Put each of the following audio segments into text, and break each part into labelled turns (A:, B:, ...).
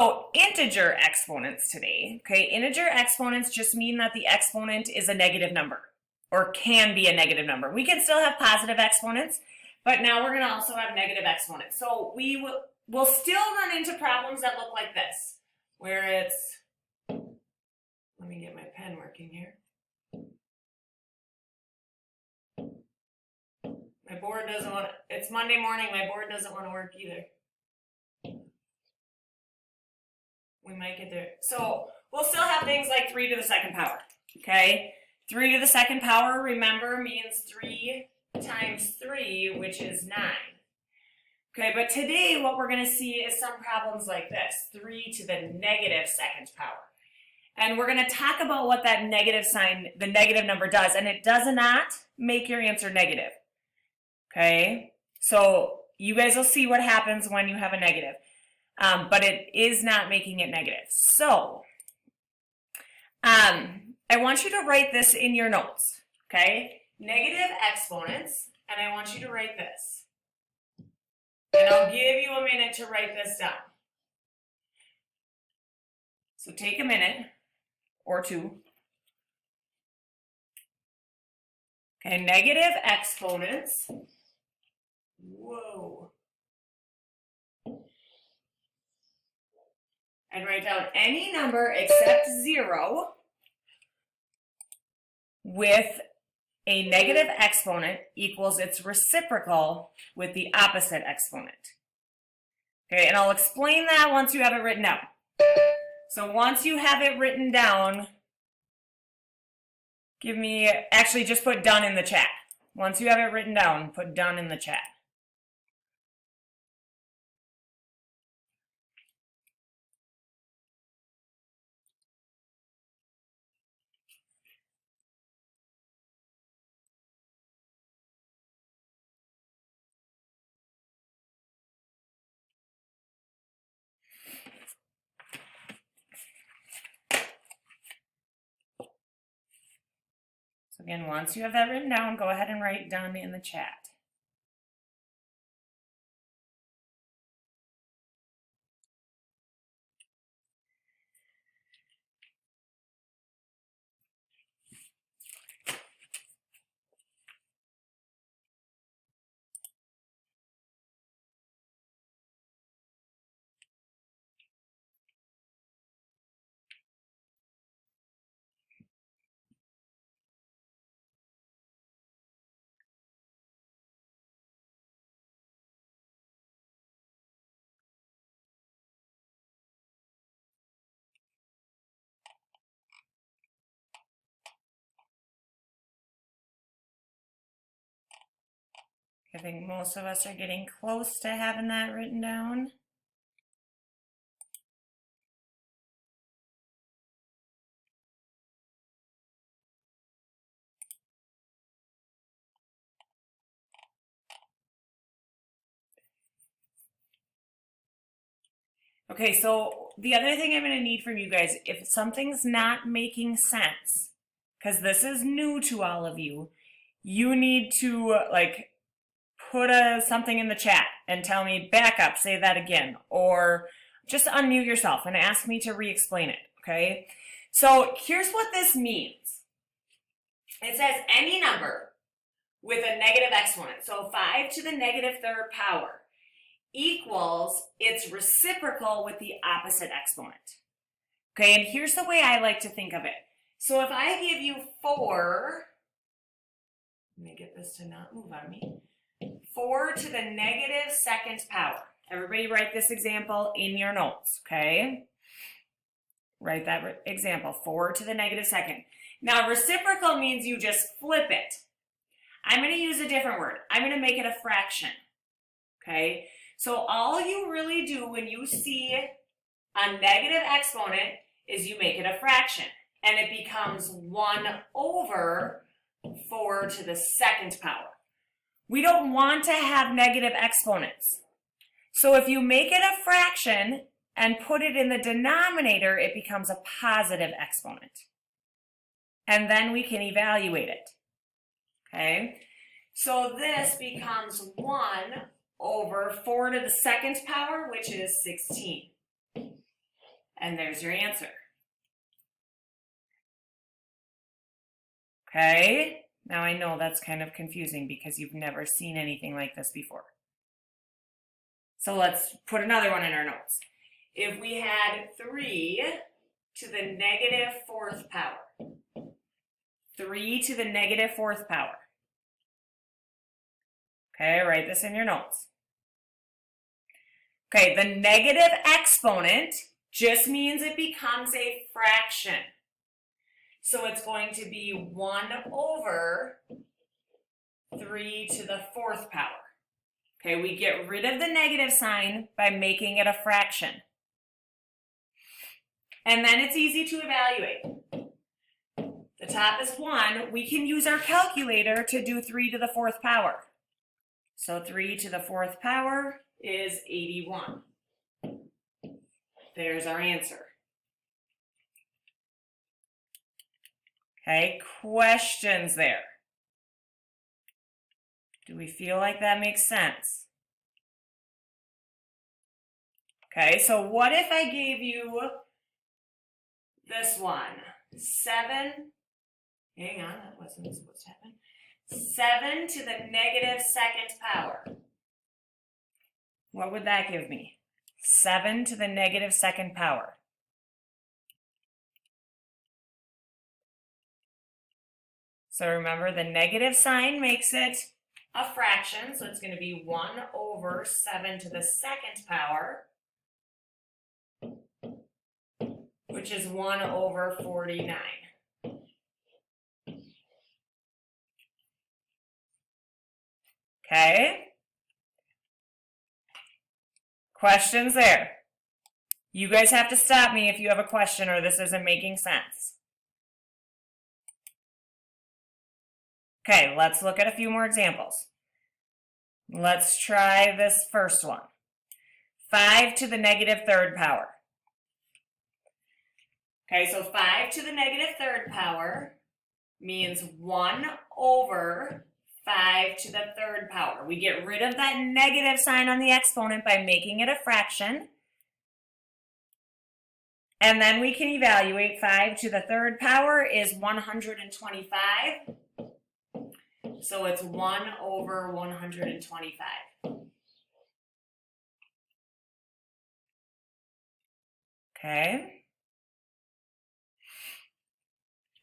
A: So integer exponents today, okay? Integer exponents just mean that the exponent is a negative number or can be a negative number. We can still have positive exponents, but now we're gonna also have negative exponents. So we'll still run into problems that look like this, where it's, let me get my pen working here. My board doesn't want to, it's Monday morning, my board doesn't want to work either. We might get there. So we'll still have things like 3 to the second power, okay? 3 to the second power, remember, means 3 times 3, which is 9. Okay, but today what we're going to see is some problems like this, 3 to the negative second power. And we're going to talk about what that negative sign, the negative number does, and it does not make your answer negative. Okay, so you guys will see what happens when you have a negative. But it is not making it negative. So, I want you to write this in your notes, okay? Negative exponents, and I want you to write this. And I'll give you a minute to write this down. So take a minute or two. Okay, negative exponents. Whoa. And write down any number except 0 with a negative exponent equals its reciprocal with the opposite exponent. Okay, and I'll explain that once you have it written down. So once you have it written down, actually just put done in the chat. Once you have it written down, put done in the chat. So again, once you have that written down, go ahead and write done in the chat. I think most of us are getting close to having that written down. Okay, so the other thing I'm going to need from you guys, if something's not making sense, because this is new to all of you, you need to put something in the chat and tell me back up, say that again, or just unmute yourself and ask me to re-explain it, okay? So here's what this means. It says any number with a negative exponent, so 5 to the negative third power, equals its reciprocal with the opposite exponent. Okay, and here's the way I like to think of it. So if I give you 4, let me get this to not move on me, 4 to the negative second power. Everybody write this example in your notes, okay? Write that example, 4 to the negative second. Now reciprocal means you just flip it. I'm going to use a different word. I'm going to make it a fraction, okay? So all you really do when you see a negative exponent is you make it a fraction, and it becomes 1 over 4 to the second power. We don't want to have negative exponents. So if you make it a fraction and put it in the denominator, it becomes a positive exponent. And then we can evaluate it, okay? So this becomes 1 over 4 to the second power, which is 16. And there's your answer. Okay, now I know that's kind of confusing because you've never seen anything like this before. So let's put another one in our notes. If we had 3 to the negative 4th power, 3 to the negative 4th power. Okay, write this in your notes. Okay, the negative exponent just means it becomes a fraction. So it's going to be 1 over 3 to the 4th power. Okay, we get rid of the negative sign by making it a fraction. And then it's easy to evaluate. The top is 1. We can use our calculator to do 3 to the 4th power. So 3 to the 4th power is 81. There's our answer. Okay, questions there? Do we feel like that makes sense? Okay, so what if I gave you this one? 7, hang on, that wasn't supposed to happen. 7 to the negative 2nd power. What would that give me? 7 to the negative 2nd power. So remember, the negative sign makes it a fraction, so it's going to be 1 over 7 to the 2nd power, which is 1 over 49. Okay? Questions there? You guys have to stop me if you have a question or this isn't making sense. Okay, let's look at a few more examples. Let's try this first one. 5 to the negative 3rd power. Okay, so 5 to the negative 3rd power means 1 over 5 to the 3rd power. We get rid of that negative sign on the exponent by making it a fraction. And then we can evaluate 5 to the 3rd power is 125. So it's 1 over 125. Okay.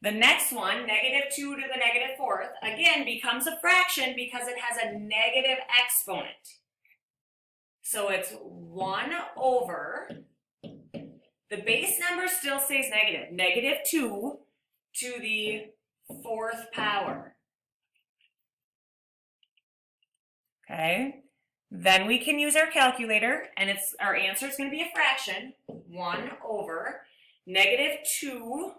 A: The next one, negative 2 to the negative 4th, again becomes a fraction because it has a negative exponent. So it's 1 over, the base number still stays negative, negative 2 to the 4th power. Okay, then we can use our calculator, and our answer is going to be a fraction, 1 over negative 2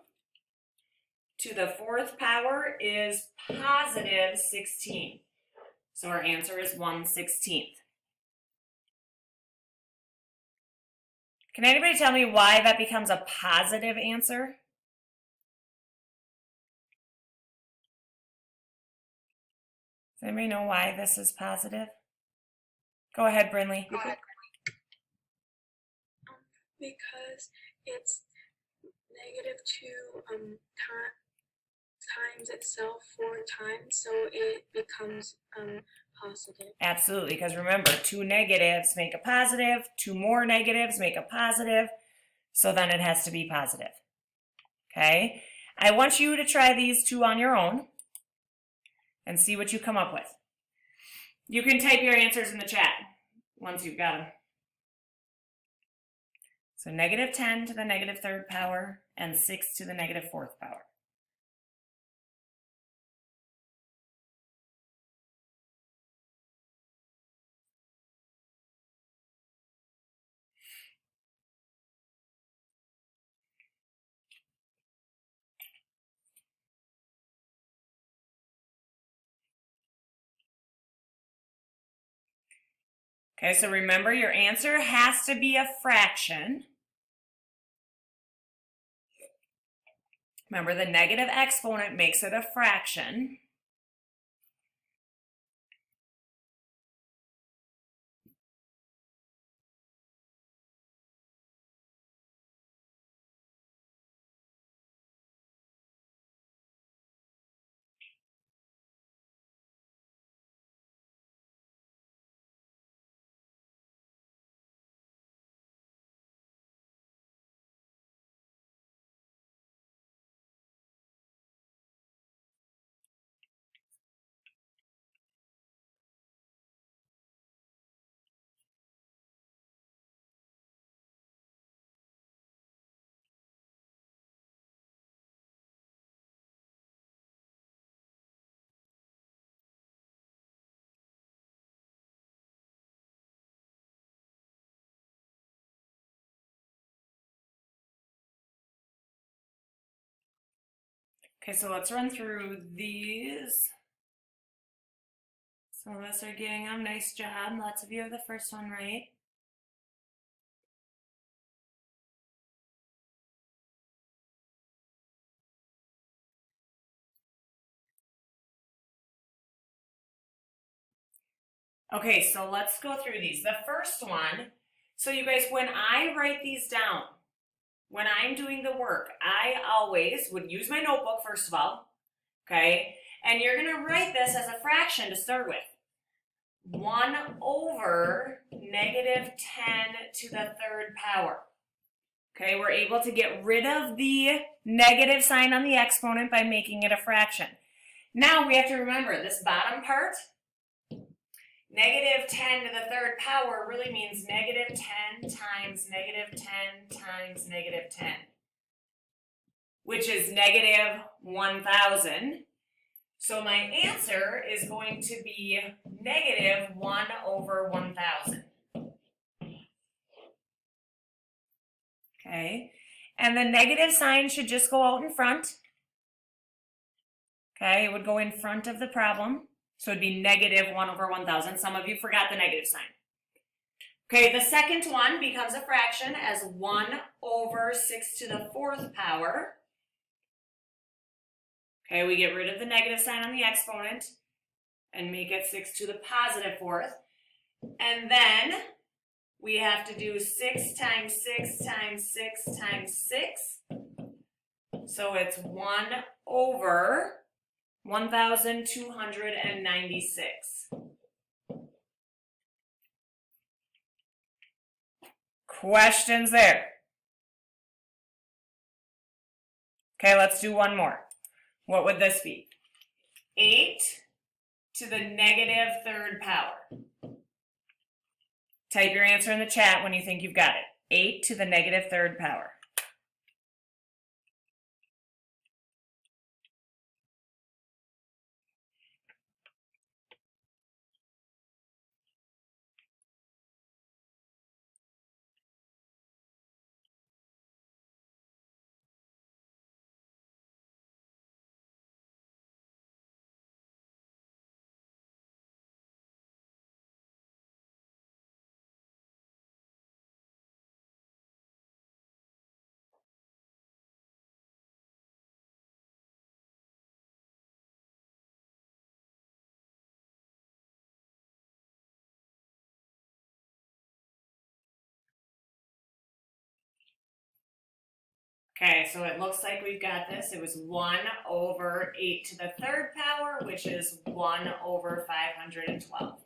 A: to the 4th power is positive 16. So our answer is 1/16. Can anybody tell me why that becomes a positive answer? Does anybody know why this is positive? Go ahead, Brinley.
B: Because it's negative 2 times itself 4 times, so it becomes positive.
A: Absolutely, because remember, 2 negatives make a positive, 2 more negatives make a positive, so then it has to be positive. Okay, I want you to try these 2 on your own and see what you come up with. You can type your answers in the chat once you've got them. So negative 10 to the negative 3rd power and 6 to the negative 4th power. Okay, so remember your answer has to be a fraction. Remember, the negative exponent makes it a fraction. Okay, so let's run through these. Some of us are getting them. Nice job. Lots of you have the first one right. Okay, so let's go through these. The first one, so you guys, when I write these down, when I'm doing the work, I always would use my notebook first of all, okay? And you're gonna write this as a fraction to start with. 1 over negative 10 to the third power. Okay, we're able to get rid of the negative sign on the exponent by making it a fraction. Now we have to remember this bottom part, negative 10 to the third power really means negative 10 times negative 10 times negative 10, which is negative 1,000. So my answer is going to be negative 1 over 1,000. Okay, and the negative sign should just go out in front. Okay, it would go in front of the problem. So it'd be negative 1 over 1,000. Some of you forgot the negative sign. Okay, the second one becomes a fraction as 1 over 6 to the fourth power. Okay, we get rid of the negative sign on the exponent and make it 6 to the positive fourth. And then we have to do 6 times 6 times 6 times 6. So it's 1 over 1,296. Questions there? Okay, let's do one more. What would this be? 8 to the negative third power. Type your answer in the chat when you think you've got it. 8 to the negative third power. Okay, so it looks like we've got this. It was 1 over 8 to the third power, which is 1 over 512.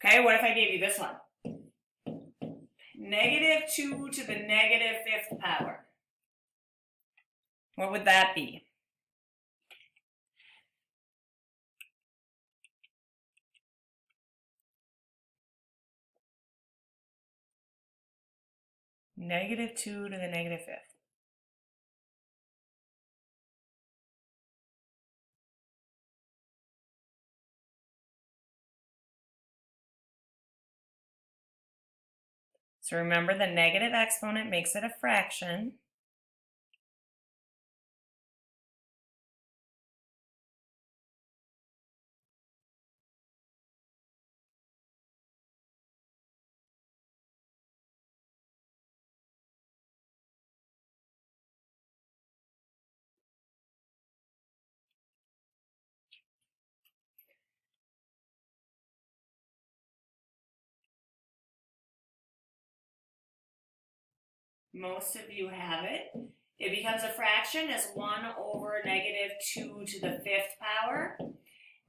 A: Okay, what if I gave you this one? Negative 2 to the negative fifth power. What would that be? Negative 2 to the negative fifth. So remember, the negative exponent makes it a fraction. Most of you have it. It becomes a fraction as 1 over negative 2 to the fifth power.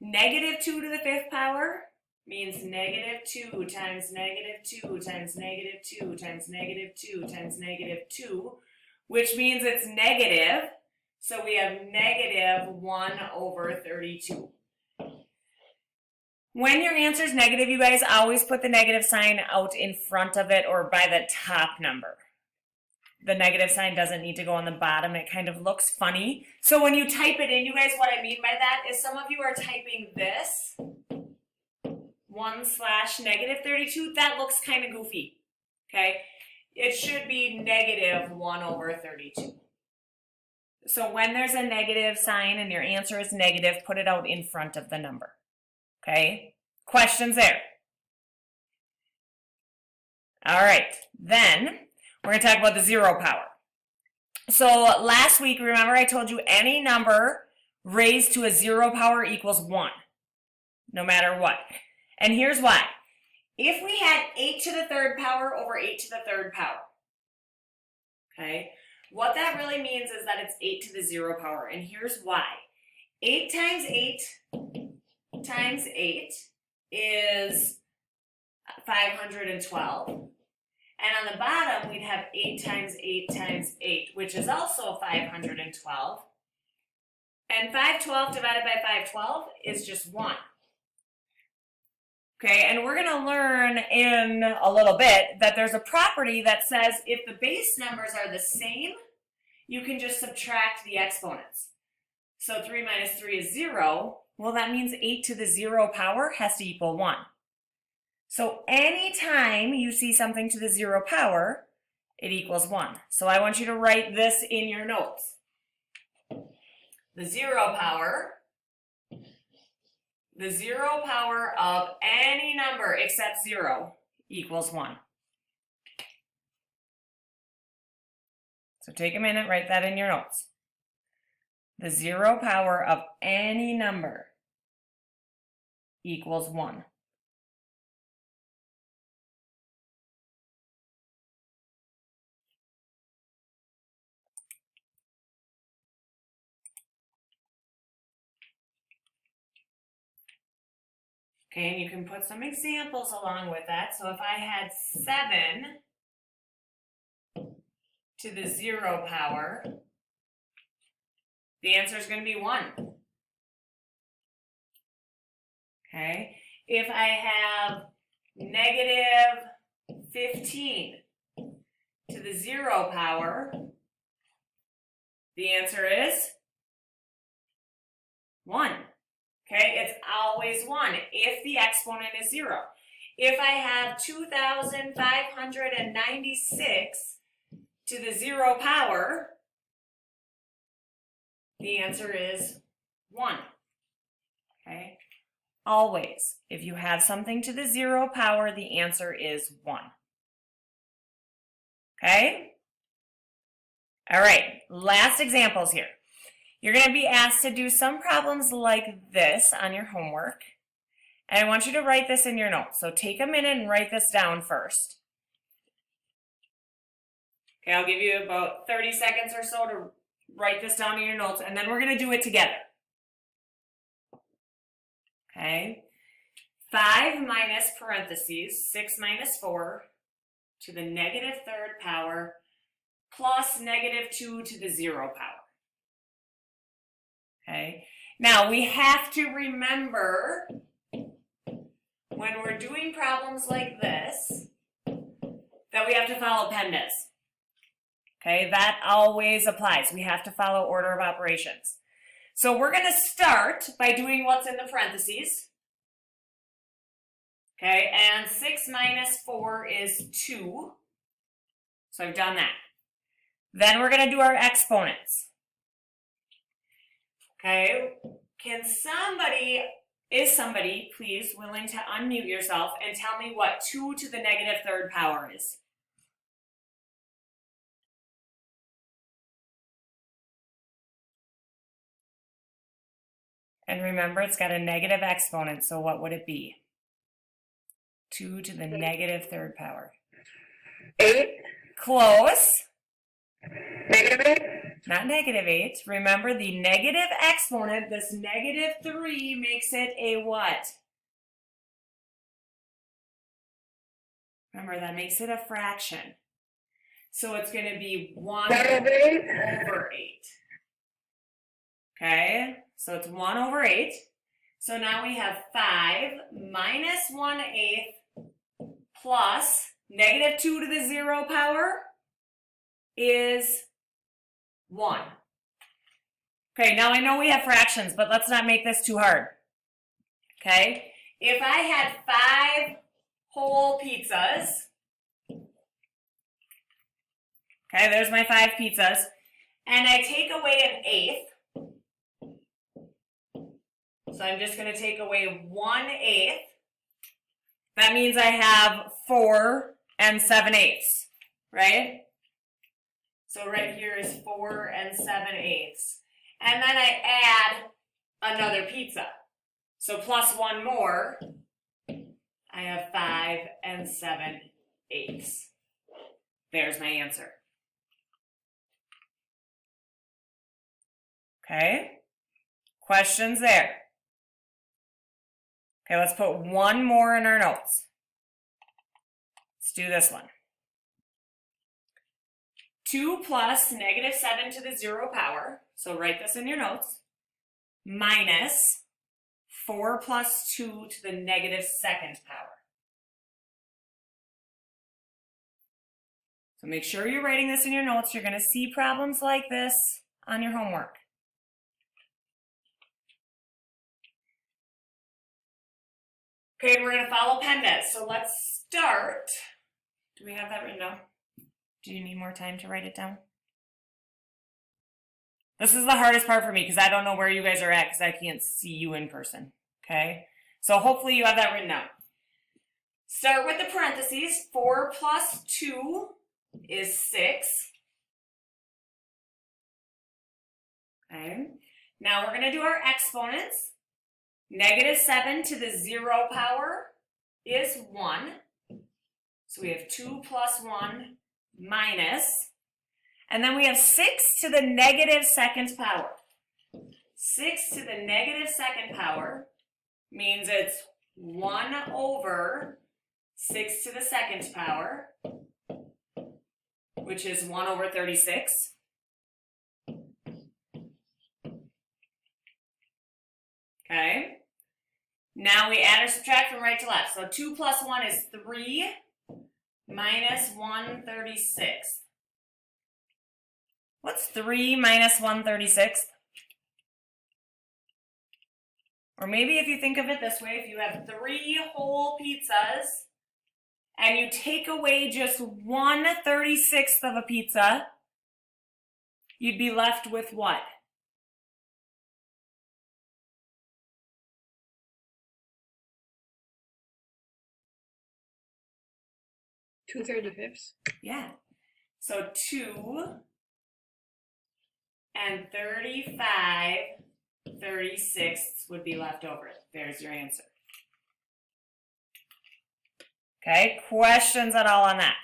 A: Negative 2 to the fifth power means negative 2 times negative 2 times negative 2 times negative 2 times negative 2, which means it's negative. So we have negative 1 over 32. When your answer is negative, you guys always put the negative sign out in front of it or by the top number. The negative sign doesn't need to go on the bottom. It kind of looks funny. So when you type it in, you guys, what I mean by that is some of you are typing this 1/negative 32. That looks kind of goofy, okay? It should be negative 1 over 32. So when there's a negative sign and your answer is negative, put it out in front of the number. Okay? Questions there? All right, then we're going to talk about the zero power. So last week, remember I told you any number raised to a zero power equals 1, no matter what. And here's why. If we had 8 to the third power over 8 to the third power, okay, what that really means is that it's 8 to the zero power, and here's why. 8 times 8 times 8 is 512. And on the bottom, we'd have 8 times 8 times 8, which is also 512. And 512 divided by 512 is just 1. Okay, and we're going to learn in a little bit that there's a property that says if the base numbers are the same, you can just subtract the exponents. So 3 minus 3 is 0. Well, that means 8 to the 0 power has to equal 1. So anytime you see something to the 0 power, it equals 1. So I want you to write this in your notes. The zero power of any number except 0 equals 1. So take a minute, write that in your notes. The zero power of any number equals 1. Okay, and you can put some examples along with that. So if I had 7 to the 0 power, the answer is going to be 1. Okay, if I have negative 15 to the 0 power, the answer is 1. Okay, it's always 1 if the exponent is 0. If I have 2,596 to the 0 power, the answer is 1. Okay, always, if you have something to the 0 power, the answer is 1. Okay? All right, last examples here. You're going to be asked to do some problems like this on your homework. And I want you to write this in your notes. So take a minute and write this down first. Okay, I'll give you about 30 seconds or so to write this down in your notes, and then we're going to do it together. Okay, 5 minus parentheses, 6 minus 4 to the negative third power plus negative 2 to the 0 power. Okay, now we have to remember when we're doing problems like this that we have to follow PEMDAS. Okay, that always applies. We have to follow order of operations. So we're going to start by doing what's in the parentheses. Okay, and 6 minus 4 is 2. So I've done that. Then we're going to do our exponents. Okay, is somebody please willing to unmute yourself and tell me what 2 to the negative third power is? And remember, it's got a negative exponent, so what would it be? 2 to the negative third power.
B: 8.
A: Close.
B: Negative 8.
A: Not negative 8. Remember, the negative exponent, this negative 3, makes it a what? Remember, that makes it a fraction. So it's going to be 1 over 8. Okay, so it's 1 over 8. So now we have 5 minus 1/8 plus negative 2 to the 0 power is 1. Okay, now I know we have fractions, but let's not make this too hard. Okay, if I had 5 whole pizzas, okay, there's my 5 pizzas, and I take away an eighth. So I'm just going to take away 1/8. That means I have 4 7/8, right? So right here is 4 7/8. And then I add another pizza. So plus one more, I have 5 7/8. There's my answer. Okay, questions there? Okay, let's put one more in our notes. Let's do this one. 2 plus -7 to the 0 power, so write this in your notes, minus 4 plus 2 to the -2nd power. So make sure you're writing this in your notes. You're going to see problems like this on your homework. Okay, we're going to follow PEMDAS. So let's start. Do we have that written down? Do you need more time to write it down? This is the hardest part for me because I don't know where you guys are at because I can't see you in person. Okay? So hopefully you have that written down. Start with the parentheses. 4 plus 2 is 6. Okay. Now we're going to do our exponents. -7 to the 0 power is 1. So we have 2 plus 1 minus. And then we have 6 to the -2nd power. 6 to the -2nd power means it's 1 over 6 to the 2nd power, which is 1 over 36. Okay. Now we add or subtract from right to left. So 2 plus 1 is 3 minus 1/36. What's 3 minus 1/36? Or maybe if you think of it this way, if you have 3 whole pizzas and you take away just 1/36 of a pizza, you'd be left with what?
B: 2/35.
A: Yeah. So 2 and 35/36 would be left over. There's your answer. Okay, questions at all on that?